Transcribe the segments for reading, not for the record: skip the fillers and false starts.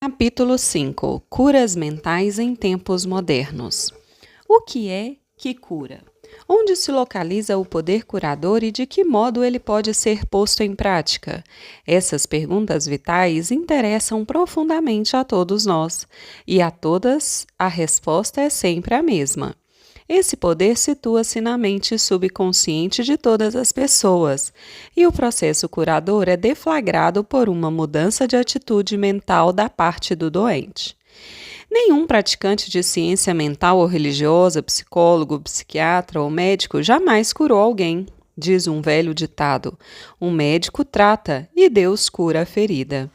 Capítulo 5. Curas mentais em tempos modernos. O que é que cura? Onde se localiza o poder curador e de que modo ele pode ser posto em prática? Essas perguntas vitais interessam profundamente a todos nós, e a todas a resposta é sempre a mesma. Esse poder situa-se na mente subconsciente de todas as pessoas, e o processo curador é deflagrado por uma mudança de atitude mental da parte do doente. Nenhum praticante de ciência mental ou religiosa, psicólogo, psiquiatra ou médico jamais curou alguém, diz um velho ditado. Um médico trata e Deus cura a ferida.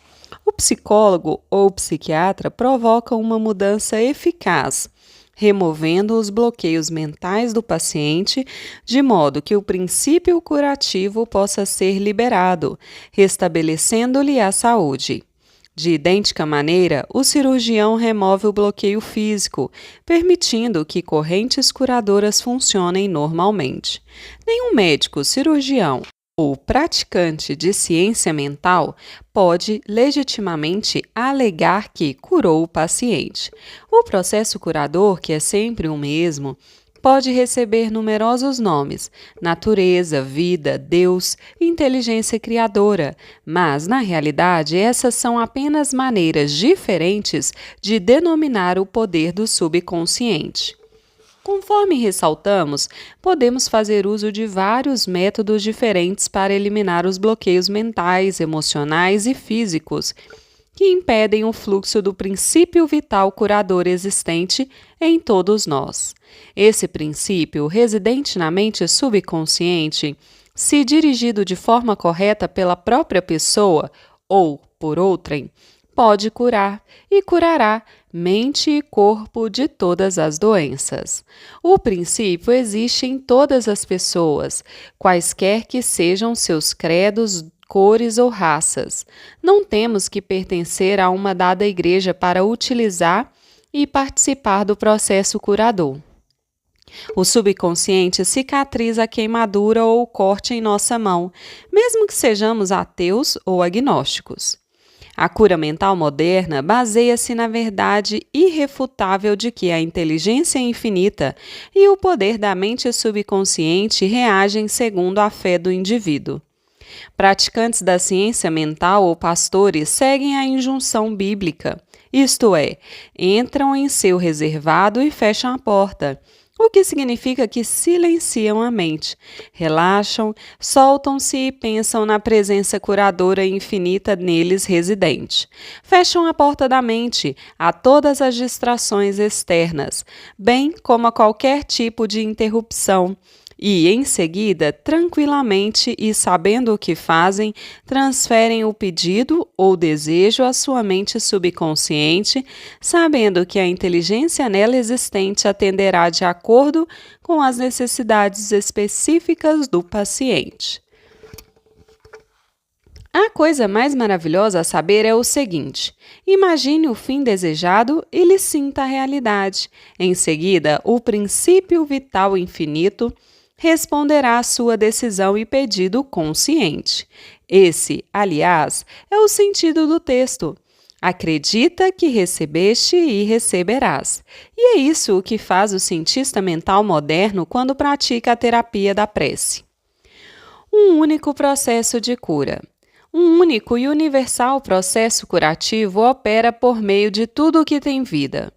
O psicólogo ou psiquiatra provoca uma mudança eficaz, removendo os bloqueios mentais do paciente, de modo que o princípio curativo possa ser liberado, restabelecendo-lhe a saúde. De idêntica maneira, o cirurgião remove o bloqueio físico, permitindo que correntes curadoras funcionem normalmente. Nenhum médico, cirurgião ou praticante de ciência mental pode legitimamente alegar que curou o paciente. O processo curador, que é sempre o mesmo, pode receber numerosos nomes: natureza, vida, Deus, inteligência criadora, mas, na realidade, essas são apenas maneiras diferentes de denominar o poder do subconsciente. Conforme ressaltamos, podemos fazer uso de vários métodos diferentes para eliminar os bloqueios mentais, emocionais e físicos que impedem o fluxo do princípio vital curador existente em todos nós. Esse princípio, residente na mente subconsciente, se dirigido de forma correta pela própria pessoa ou por outrem, pode curar e curará mente e corpo de todas as doenças. O princípio existe em todas as pessoas, quaisquer que sejam seus credos, cores ou raças. Não temos que pertencer a uma dada igreja para utilizar e participar do processo curador. O subconsciente cicatriza a queimadura ou o corte em nossa mão, mesmo que sejamos ateus ou agnósticos. A cura mental moderna baseia-se na verdade irrefutável de que a inteligência infinita e o poder da mente subconsciente reagem segundo a fé do indivíduo. Praticantes da ciência mental ou pastores seguem a injunção bíblica, isto é, entram em seu reservado e fecham a porta, o que significa que silenciam a mente, relaxam, soltam-se e pensam na presença curadora e infinita neles residente. Fecham a porta da mente a todas as distrações externas, bem como a qualquer tipo de interrupção, e, em seguida, tranquilamente e sabendo o que fazem, transferem o pedido ou desejo à sua mente subconsciente, sabendo que a inteligência nela existente atenderá de acordo com as necessidades específicas do paciente. A coisa mais maravilhosa a saber é o seguinte: imagine o fim desejado e lhe sinta a realidade. Em seguida, o princípio vital infinito responderá à sua decisão e pedido consciente. Esse, aliás, é o sentido do texto. Acredita que recebeste e receberás. E é isso o que faz o cientista mental moderno quando pratica a terapia da prece. Um único processo de cura. Um único e universal processo curativo opera por meio de tudo o que tem vida.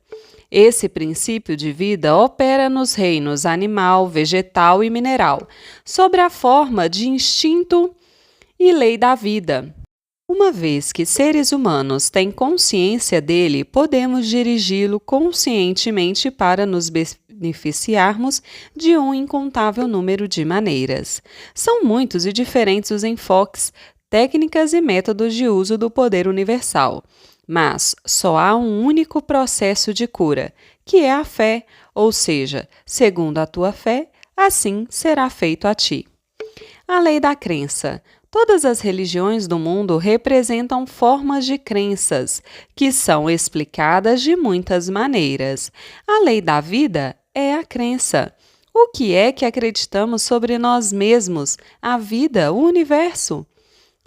Esse princípio de vida opera nos reinos animal, vegetal e mineral, sob a forma de instinto e lei da vida. Uma vez que seres humanos têm consciência dele, podemos dirigi-lo conscientemente para nos beneficiarmos de um incontável número de maneiras. São muitos e diferentes os enfoques, técnicas e métodos de uso do poder universal. Mas só há um único processo de cura, que é a fé, ou seja, segundo a tua fé, assim será feito a ti. A lei da crença. Todas as religiões do mundo representam formas de crenças, que são explicadas de muitas maneiras. A lei da vida é a crença. O que é que acreditamos sobre nós mesmos, a vida, o universo?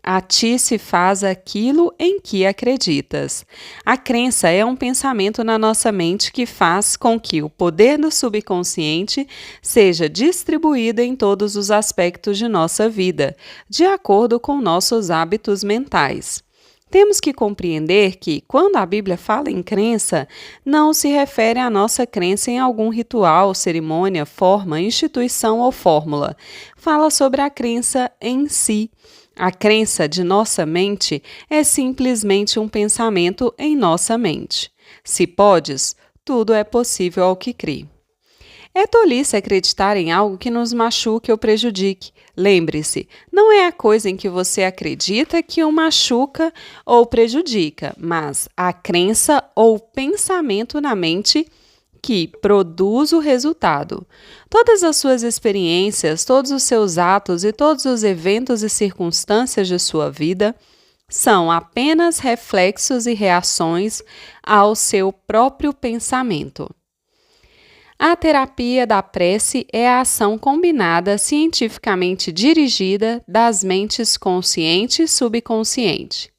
A ti se faz aquilo em que acreditas. A crença é um pensamento na nossa mente que faz com que o poder do subconsciente seja distribuído em todos os aspectos de nossa vida, de acordo com nossos hábitos mentais. Temos que compreender que, quando a Bíblia fala em crença, não se refere à nossa crença em algum ritual, cerimônia, forma, instituição ou fórmula. Fala sobre a crença em si. A crença de nossa mente é simplesmente um pensamento em nossa mente. Se podes, tudo é possível ao que crê. É tolice acreditar em algo que nos machuque ou prejudique. Lembre-se, não é a coisa em que você acredita que o machuca ou prejudica, mas a crença ou pensamento na mente que produz o resultado. Todas as suas experiências, todos os seus atos e todos os eventos e circunstâncias de sua vida são apenas reflexos e reações ao seu próprio pensamento. A terapia da prece é a ação combinada cientificamente dirigida das mentes consciente e subconsciente.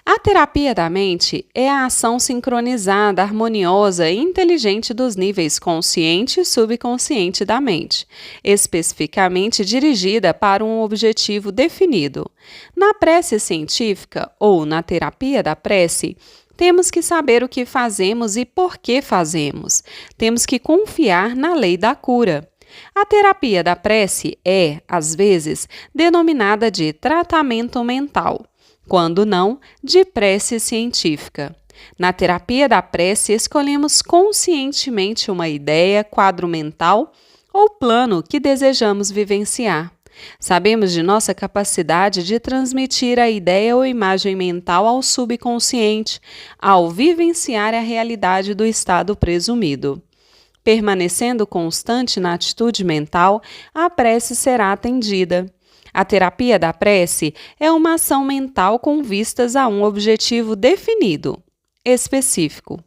A terapia da mente é a ação sincronizada, harmoniosa e inteligente dos níveis consciente e subconsciente da mente, especificamente dirigida para um objetivo definido. Na prece científica ou na terapia da prece, temos que saber o que fazemos e por que fazemos. Temos que confiar na lei da cura. A terapia da prece é, às vezes, denominada de tratamento mental, quando não, de prece científica. Na terapia da prece, escolhemos conscientemente uma ideia, quadro mental ou plano que desejamos vivenciar. Sabemos de nossa capacidade de transmitir a ideia ou imagem mental ao subconsciente, ao vivenciar a realidade do estado presumido. Permanecendo constante na atitude mental, a prece será atendida. A terapia da prece é uma ação mental com vistas a um objetivo definido, específico.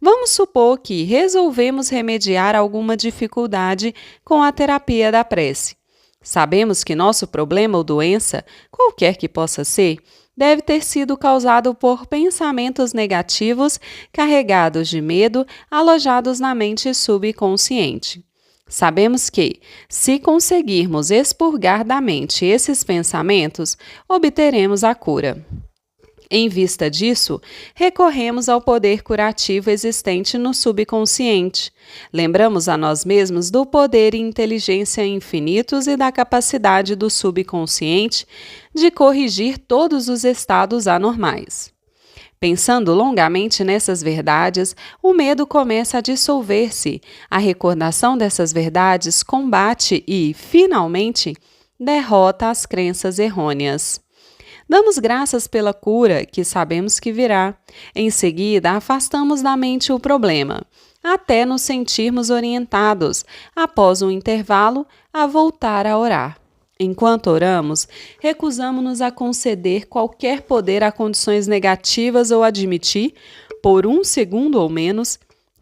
Vamos supor que resolvemos remediar alguma dificuldade com a terapia da prece. Sabemos que nosso problema ou doença, qualquer que possa ser, deve ter sido causado por pensamentos negativos carregados de medo alojados na mente subconsciente. Sabemos que, se conseguirmos expurgar da mente esses pensamentos, obteremos a cura. Em vista disso, recorremos ao poder curativo existente no subconsciente. Lembramos a nós mesmos do poder e inteligência infinitos e da capacidade do subconsciente de corrigir todos os estados anormais. Pensando longamente nessas verdades, o medo começa a dissolver-se. A recordação dessas verdades combate e, finalmente, derrota as crenças errôneas. Damos graças pela cura, que sabemos que virá. Em seguida, afastamos da mente o problema, até nos sentirmos orientados, após um intervalo, a voltar a orar. Enquanto oramos, recusamo-nos a conceder qualquer poder a condições negativas ou admitir, por um segundo ou menos,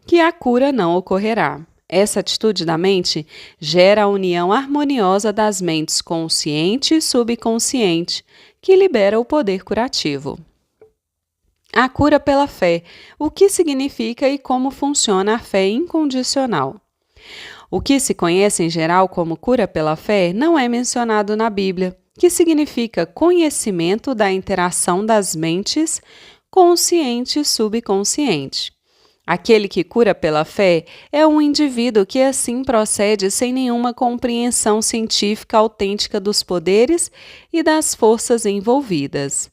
que a cura não ocorrerá. Essa atitude da mente gera a união harmoniosa das mentes consciente e subconsciente, que libera o poder curativo. A cura pela fé. O que significa e como funciona a fé incondicional? O que se conhece em geral como cura pela fé não é mencionado na Bíblia, que significa conhecimento da interação das mentes consciente e subconsciente. Aquele que cura pela fé é um indivíduo que assim procede sem nenhuma compreensão científica autêntica dos poderes e das forças envolvidas.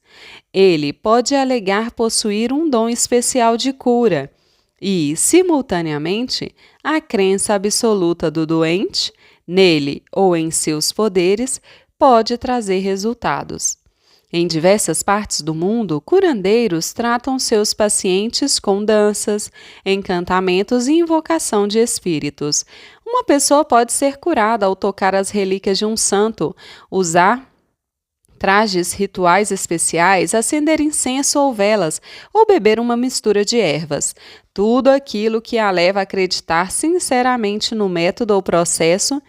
Ele pode alegar possuir um dom especial de cura e, simultaneamente, a crença absoluta do doente, nele ou em seus poderes, pode trazer resultados. Em diversas partes do mundo, curandeiros tratam seus pacientes com danças, encantamentos e invocação de espíritos. Uma pessoa pode ser curada ao tocar as relíquias de um santo, usar trajes rituais especiais, acender incenso ou velas, ou beber uma mistura de ervas. Tudo aquilo que a leva a acreditar sinceramente no método ou processo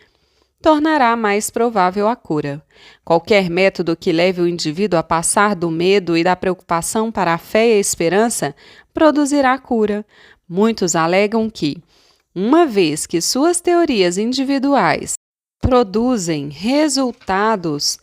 tornará mais provável a cura. Qualquer método que leve o indivíduo a passar do medo e da preocupação para a fé e a esperança produzirá cura. Muitos alegam que, uma vez que suas teorias individuais produzem resultados,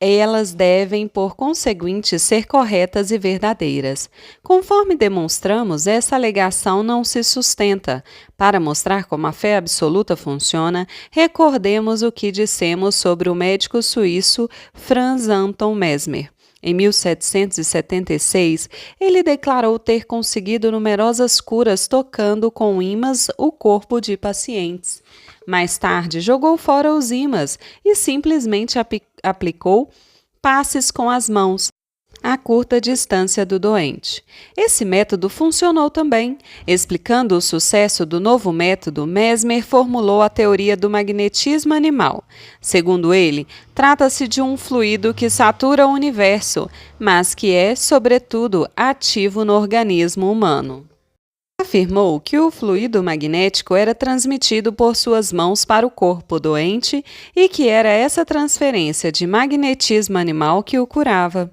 elas devem, por conseguinte, ser corretas e verdadeiras. Conforme demonstramos, essa alegação não se sustenta. Para mostrar como a fé absoluta funciona, recordemos o que dissemos sobre o médico suíço Franz Anton Mesmer. Em 1776, ele declarou ter conseguido numerosas curas tocando com ímãs o corpo de pacientes. Mais tarde, jogou fora os ímãs e simplesmente aplicou passes com as mãos a curta distância do doente. Esse método funcionou também. Explicando o sucesso do novo método, Mesmer formulou a teoria do magnetismo animal. Segundo ele, trata-se de um fluido que satura o universo, mas que é, sobretudo, ativo no organismo humano. Afirmou que o fluido magnético era transmitido por suas mãos para o corpo doente e que era essa transferência de magnetismo animal que o curava.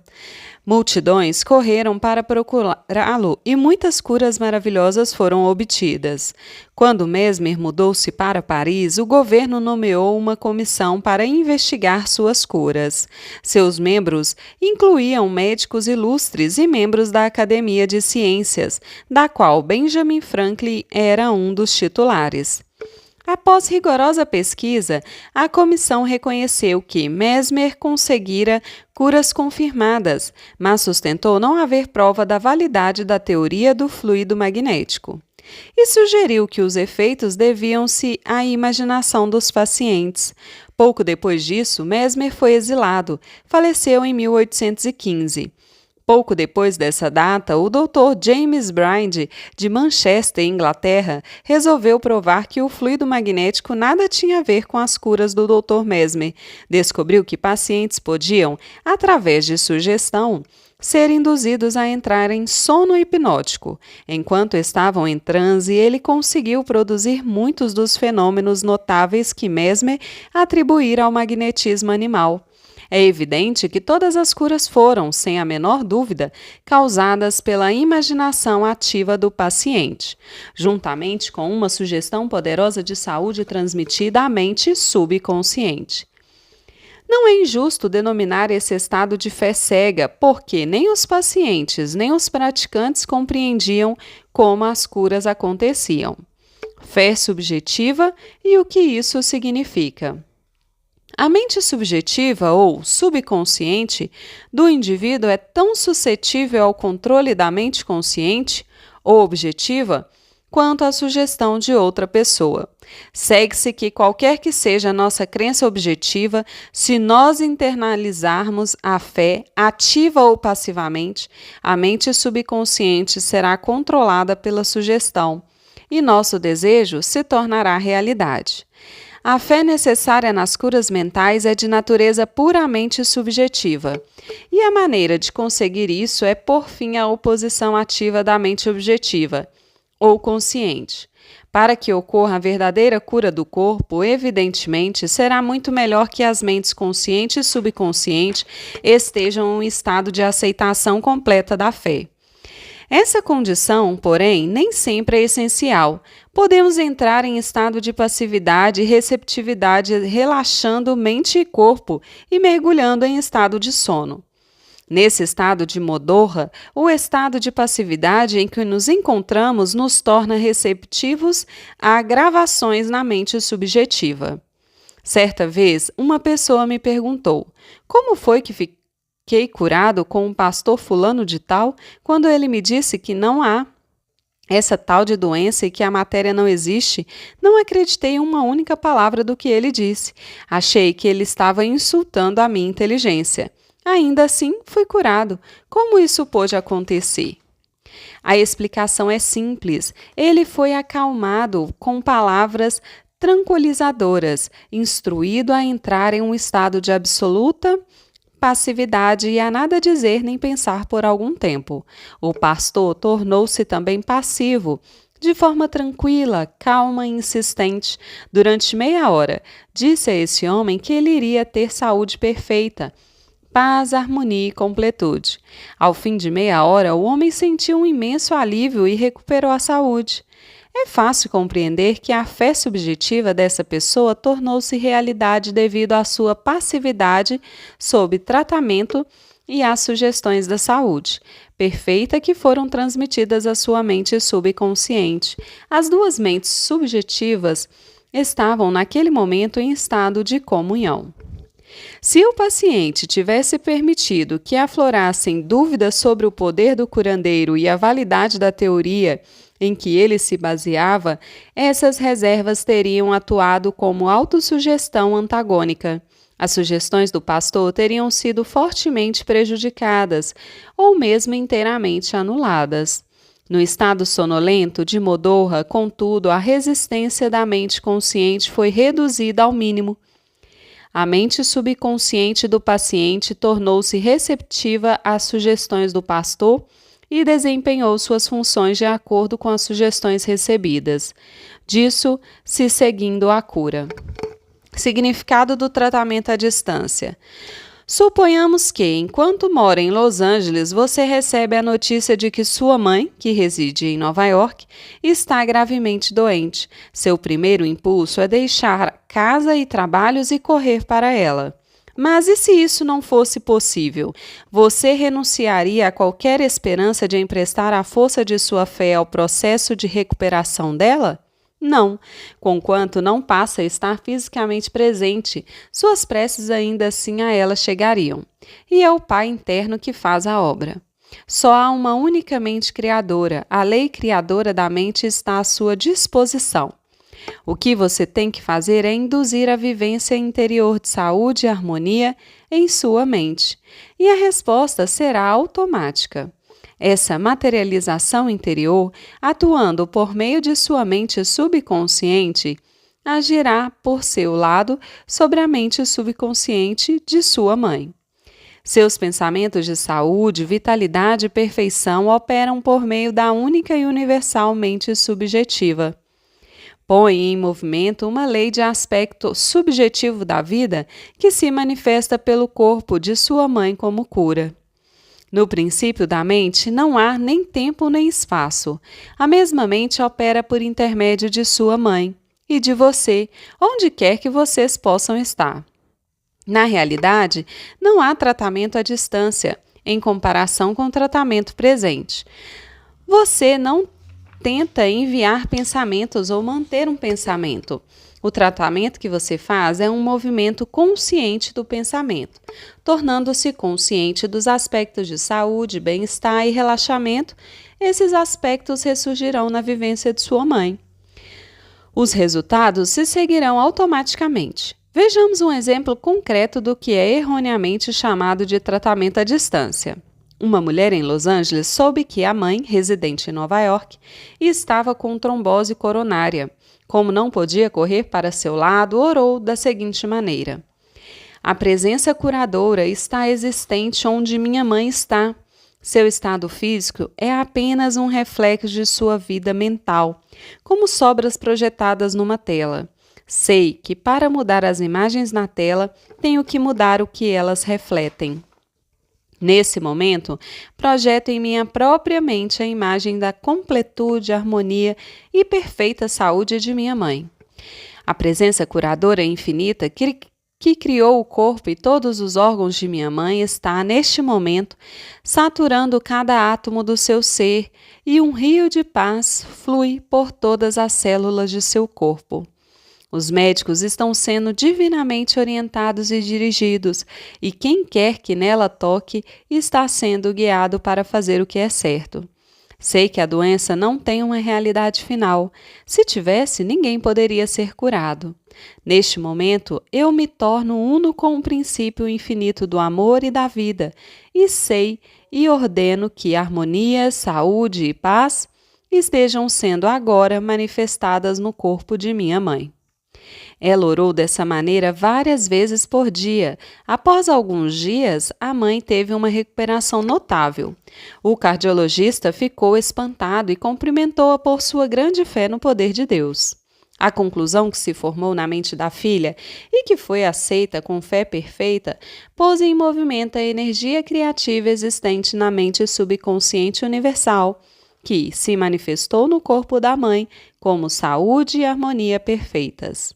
Multidões correram para procurá-lo e muitas curas maravilhosas foram obtidas. Quando Mesmer mudou-se para Paris, o governo nomeou uma comissão para investigar suas curas. Seus membros incluíam médicos ilustres e membros da Academia de Ciências, da qual Benjamin Franklin era um dos titulares. Após rigorosa pesquisa, a comissão reconheceu que Mesmer conseguira curas confirmadas, mas sustentou não haver prova da validade da teoria do fluido magnético. E sugeriu que os efeitos deviam-se à imaginação dos pacientes. Pouco depois disso, Mesmer foi exilado, faleceu em 1815. Pouco depois dessa data, o Dr. James Brind, de Manchester, Inglaterra, resolveu provar que o fluido magnético nada tinha a ver com as curas do Dr. Mesmer. Descobriu que pacientes podiam, através de sugestão, ser induzidos a entrar em sono hipnótico. Enquanto estavam em transe, ele conseguiu produzir muitos dos fenômenos notáveis que Mesmer atribuíra ao magnetismo animal. É evidente que todas as curas foram, sem a menor dúvida, causadas pela imaginação ativa do paciente, juntamente com uma sugestão poderosa de saúde transmitida à mente subconsciente. Não é injusto denominar esse estado de fé cega, porque nem os pacientes nem os praticantes compreendiam como as curas aconteciam. Fé subjetiva e o que isso significa. A mente subjetiva ou subconsciente do indivíduo é tão suscetível ao controle da mente consciente ou objetiva quanto à sugestão de outra pessoa. Segue-se que qualquer que seja a nossa crença objetiva, se nós internalizarmos a fé, ativa ou passivamente, a mente subconsciente será controlada pela sugestão e nosso desejo se tornará realidade. A fé necessária nas curas mentais é de natureza puramente subjetiva, e a maneira de conseguir isso é por fim a oposição ativa da mente objetiva, ou consciente. Para que ocorra a verdadeira cura do corpo, evidentemente, será muito melhor que as mentes consciente e subconsciente estejam em estado de aceitação completa da fé. Essa condição, porém, nem sempre é essencial. Podemos entrar em estado de passividade e receptividade relaxando mente e corpo e mergulhando em estado de sono. Nesse estado de modorra, o estado de passividade em que nos encontramos nos torna receptivos a gravações na mente subjetiva. Certa vez, uma pessoa me perguntou: como foi que fiquei curado com um pastor fulano de tal, quando ele me disse que não há essa tal de doença e que a matéria não existe? Não acreditei em uma única palavra do que ele disse. Achei que ele estava insultando a minha inteligência. Ainda assim, fui curado. Como isso pôde acontecer? A explicação é simples. Ele foi acalmado com palavras tranquilizadoras, instruído a entrar em um estado de absoluta passividade e a nada dizer nem pensar por algum tempo. O pastor tornou-se também passivo, De forma tranquila, calma e insistente, durante meia hora, disse a esse homem que ele iria ter saúde perfeita, paz, harmonia e completude. Ao fim de meia hora, o homem sentiu um imenso alívio e recuperou a saúde. É fácil compreender que a fé subjetiva dessa pessoa tornou-se realidade devido à sua passividade sob tratamento e às sugestões da saúde perfeita que foram transmitidas à sua mente subconsciente. As duas mentes subjetivas estavam naquele momento em estado de comunhão. Se o paciente tivesse permitido que aflorassem dúvidas sobre o poder do curandeiro e a validade da teoria em que ele se baseava, essas reservas teriam atuado como autossugestão antagônica. As sugestões do pastor teriam sido fortemente prejudicadas ou mesmo inteiramente anuladas. No estado sonolento de Modorra, contudo, a resistência da mente consciente foi reduzida ao mínimo. A mente subconsciente do paciente tornou-se receptiva às sugestões do pastor e desempenhou suas funções de acordo com as sugestões recebidas. Disso se seguindo a cura. Significado do tratamento à distância. Suponhamos que, enquanto mora em Los Angeles, você recebe a notícia de que sua mãe, que reside em Nova York, está gravemente doente. Seu primeiro impulso é deixar casa e trabalhos e correr para ela. Mas e se isso não fosse possível? Você renunciaria a qualquer esperança de emprestar a força de sua fé ao processo de recuperação dela? Não, conquanto não passa a estar fisicamente presente, suas preces ainda assim a ela chegariam. E é o Pai interno que faz a obra. Só há uma única mente criadora, a lei criadora da mente está à sua disposição. O que você tem que fazer é induzir a vivência interior de saúde e harmonia em sua mente, e a resposta será automática. Essa materialização interior, atuando por meio de sua mente subconsciente, agirá por seu lado sobre a mente subconsciente de sua mãe. Seus pensamentos de saúde, vitalidade e perfeição operam por meio da única e universal mente subjetiva. Põe em movimento uma lei de aspecto subjetivo da vida que se manifesta pelo corpo de sua mãe como cura. No princípio da mente não há nem tempo nem espaço. A mesma mente opera por intermédio de sua mãe e de você, onde quer que vocês possam estar. Na realidade, não há tratamento à distância, em comparação com o tratamento presente. Você não tenta enviar pensamentos ou manter um pensamento. O tratamento que você faz é um movimento consciente do pensamento, tornando-se consciente dos aspectos de saúde, bem-estar e relaxamento. Esses aspectos ressurgirão na vivência de sua mãe. Os resultados se seguirão automaticamente. Vejamos um exemplo concreto do que é erroneamente chamado de tratamento à distância. Uma mulher em Los Angeles soube que a mãe, residente em Nova York, estava com trombose coronária. Como não podia correr para seu lado, orou da seguinte maneira: a presença curadora está existente onde minha mãe está. Seu estado físico é apenas um reflexo de sua vida mental, como sobras projetadas numa tela. Sei que para mudar as imagens na tela, tenho que mudar o que elas refletem. Nesse momento, projeto em minha própria mente a imagem da completude, harmonia e perfeita saúde de minha mãe. A presença curadora infinita que criou o corpo e todos os órgãos de minha mãe está, neste momento, saturando cada átomo do seu ser e um rio de paz flui por todas as células de seu corpo. Os médicos estão sendo divinamente orientados e dirigidos, e quem quer que nela toque está sendo guiado para fazer o que é certo. Sei que a doença não tem uma realidade final. Se tivesse, ninguém poderia ser curado. Neste momento, eu me torno uno com o princípio infinito do amor e da vida, e sei e ordeno que harmonia, saúde e paz estejam sendo agora manifestadas no corpo de minha mãe. Ela orou dessa maneira várias vezes por dia. Após alguns dias, a mãe teve uma recuperação notável. O cardiologista ficou espantado e cumprimentou-a por sua grande fé no poder de Deus. A conclusão que se formou na mente da filha e que foi aceita com fé perfeita pôs em movimento a energia criativa existente na mente subconsciente universal, que se manifestou no corpo da mãe como saúde e harmonia perfeitas.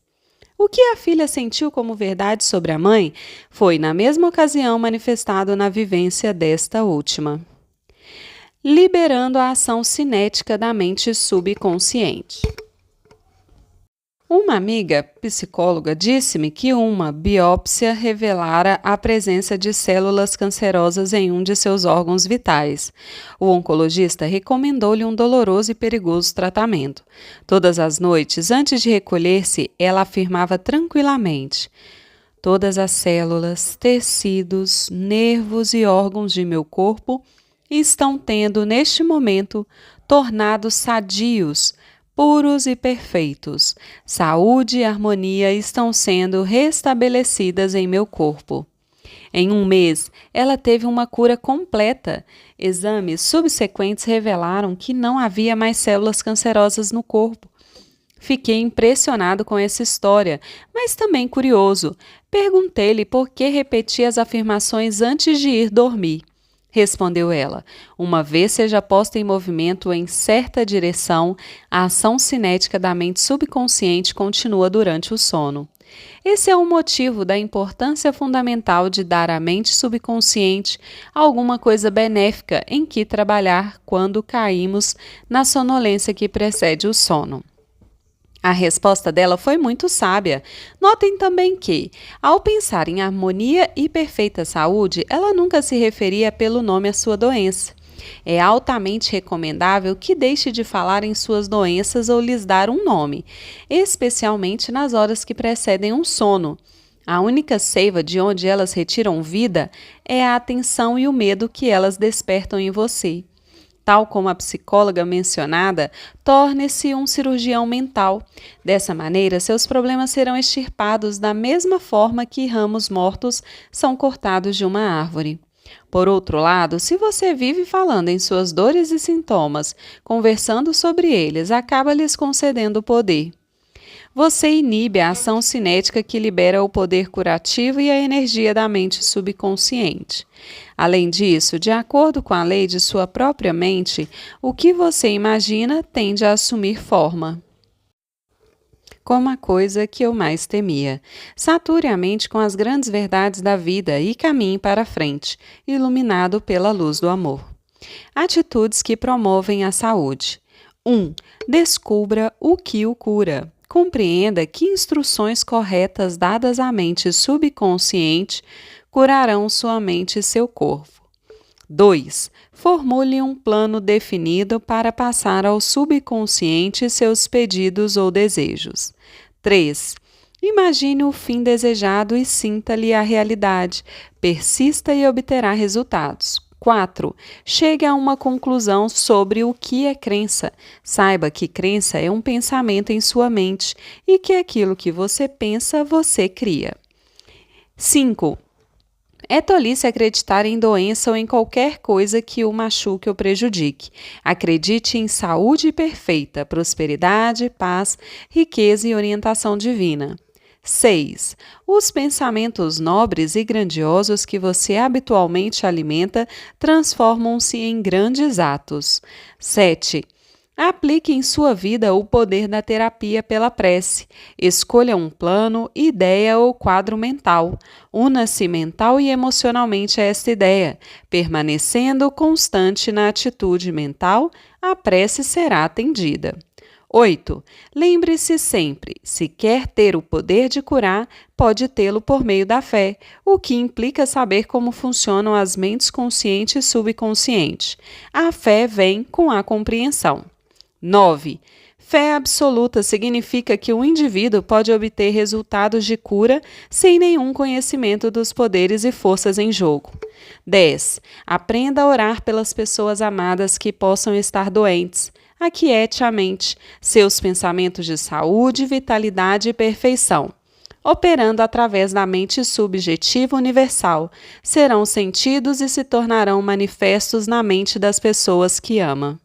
O que a filha sentiu como verdade sobre a mãe foi, na mesma ocasião, manifestado na vivência desta última. Liberando a ação cinética da mente subconsciente. Uma amiga psicóloga disse-me que uma biópsia revelara a presença de células cancerosas em um de seus órgãos vitais. O oncologista recomendou-lhe um doloroso e perigoso tratamento. Todas as noites, antes de recolher-se, ela afirmava tranquilamente: todas as células, tecidos, nervos e órgãos de meu corpo estão tendo, neste momento, tornados sadios, puros e perfeitos. Saúde e harmonia estão sendo restabelecidas em meu corpo. Em um mês, ela teve uma cura completa. Exames subsequentes revelaram que não havia mais células cancerosas no corpo. Fiquei impressionado com essa história, mas também curioso. Perguntei-lhe por que repetia as afirmações antes de ir dormir. Respondeu ela: uma vez seja posta em movimento em certa direção, a ação cinética da mente subconsciente continua durante o sono. Esse é o motivo da importância fundamental de dar à mente subconsciente alguma coisa benéfica em que trabalhar quando caímos na sonolência que precede o sono. A resposta dela foi muito sábia. Notem também que, ao pensar em harmonia e perfeita saúde, ela nunca se referia pelo nome à sua doença. É altamente recomendável que deixe de falar em suas doenças ou lhes dar um nome, especialmente nas horas que precedem um sono. A única seiva de onde elas retiram vida é a atenção e o medo que elas despertam em você. Tal como a psicóloga mencionada, torne-se um cirurgião mental. Dessa maneira, seus problemas serão extirpados da mesma forma que ramos mortos são cortados de uma árvore. Por outro lado, se você vive falando em suas dores e sintomas, conversando sobre eles, acaba lhes concedendo poder. Você inibe a ação cinética que libera o poder curativo e a energia da mente subconsciente. Além disso, de acordo com a lei de sua própria mente, o que você imagina tende a assumir forma. Como a coisa que eu mais temia. Sature a mente com as grandes verdades da vida e caminhe para a frente, iluminado pela luz do amor. Atitudes que promovem a saúde. 1. Descubra o que o cura. Compreenda que instruções corretas dadas à mente subconsciente curarão sua mente e seu corpo. 2. Formule um plano definido para passar ao subconsciente seus pedidos ou desejos. 3. Imagine o fim desejado e sinta-lhe a realidade. Persista e obterá resultados. 4. Chegue a uma conclusão sobre o que é crença. Saiba que crença é um pensamento em sua mente e que aquilo que você pensa, você cria. 5. É tolice acreditar em doença ou em qualquer coisa que o machuque ou prejudique. Acredite em saúde perfeita, prosperidade, paz, riqueza e orientação divina. 6. Os pensamentos nobres e grandiosos que você habitualmente alimenta transformam-se em grandes atos. 7. Aplique em sua vida o poder da terapia pela prece. Escolha um plano, ideia ou quadro mental. Una-se mental e emocionalmente a esta ideia. Permanecendo constante na atitude mental, a prece será atendida. 8. Lembre-se sempre, se quer ter o poder de curar, pode tê-lo por meio da fé, o que implica saber como funcionam as mentes consciente e subconsciente. A fé vem com a compreensão. 9. Fé absoluta significa que o indivíduo pode obter resultados de cura sem nenhum conhecimento dos poderes e forças em jogo. 10. Aprenda a orar pelas pessoas amadas que possam estar doentes. Aquiete a mente, seus pensamentos de saúde, vitalidade e perfeição, operando através da mente subjetiva universal, serão sentidos e se tornarão manifestos na mente das pessoas que ama.